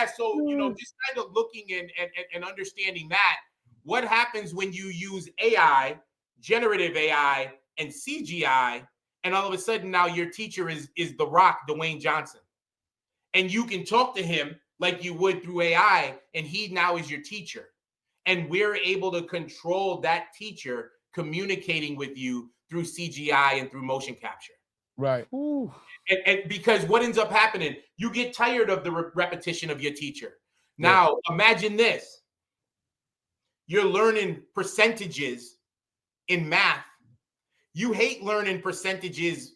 yeah, so just kind of looking and understanding that, what happens when you use AI, generative AI, and CGI, and all of a sudden now your teacher is The Rock, Dwayne Johnson, and you can talk to him like you would through AI, and he now is your teacher, and we're able to control that teacher communicating with you through CGI and through motion capture. Right. And because what ends up happening, you get tired of the repetition of your teacher. Now, imagine this. You're learning percentages in math. You hate learning percentages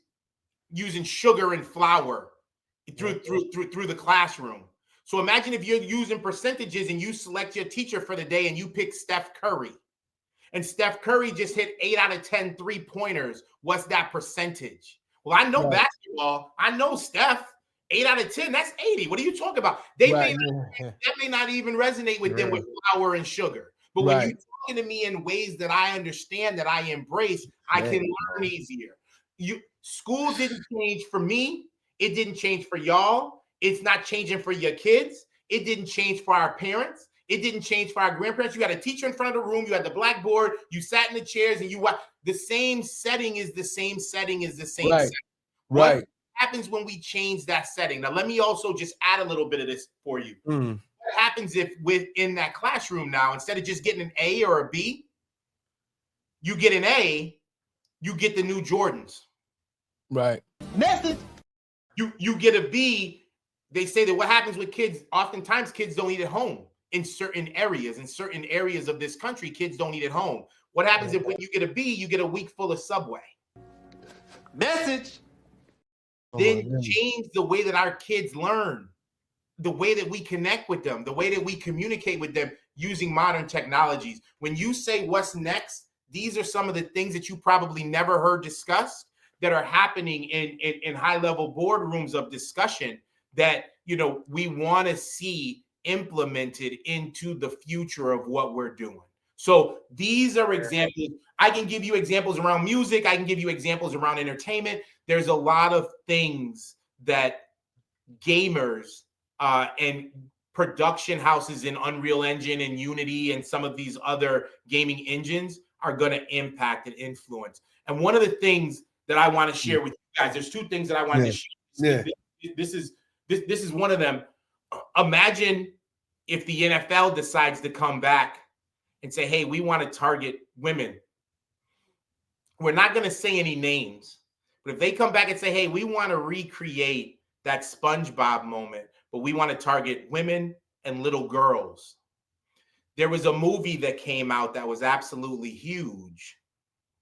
using sugar and flour through the classroom. So imagine if you're using percentages and you select your teacher for the day and you pick Steph Curry. And Steph Curry just hit 8 out of 10 3-pointers. What's that percentage? Well, I know basketball. I know Steph. 8 out of 10, that's 80. What are you talking about? That may not even resonate with them with flour and sugar. But when you're talking to me in ways that I understand, that I embrace, I can learn easier. School didn't change for me. It didn't change for y'all. It's not changing for your kids. It didn't change for our parents. It didn't change for our grandparents. You had a teacher in front of the room. You had the blackboard. You sat in the chairs, and you watched. The same setting is the same setting is the same setting. What happens when we change that setting? Now, let me also just add a little bit of this for you. What happens if within that classroom now, instead of just getting an A or a B, you get an A, you get the new Jordans. Right. Message. You get a B. They say that what happens with kids, oftentimes kids don't eat at home. In certain areas of this country, kids don't eat at home. What happens if when you get a B, you get a week full of Subway? Message. Then change the way that our kids learn, the way that we connect with them, the way that we communicate with them using modern technologies. When you say what's next, these are some of the things that you probably never heard discussed that are happening in high-level boardrooms of discussion that we want to see implemented into the future of what we're doing. So these are examples. I can give you examples around music. I can give you examples around entertainment. There's a lot of things that gamers and production houses in Unreal Engine and Unity and some of these other gaming engines are going to impact and influence. And one of the things that I want to share with you guys, there's 2 things that I wanted to share. This is one of them. Imagine if the NFL decides to come back and say, hey, we want to target women. We're not going to say any names, but if they come back and say, hey, we want to recreate that SpongeBob moment, but we want to target women and little girls. There was a movie that came out that was absolutely huge.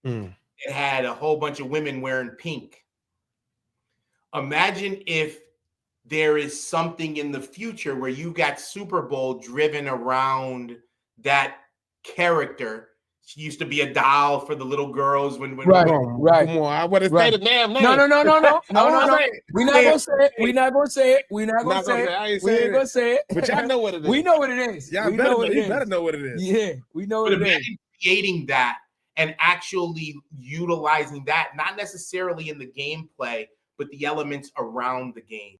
It had a whole bunch of women wearing pink. Imagine if there is something in the future where you got Super Bowl driven around that character. She used to be a doll for the little girls when Come on, I want to say the damn name. No. We're not gonna say it. We're not gonna say it. We're not gonna say it. We ain't gonna say it. But y'all know what it is. We know what it is. Y'all better know what it is. Yeah, we know what it is. Creating that and actually utilizing that, not necessarily in the gameplay, but the elements around the game.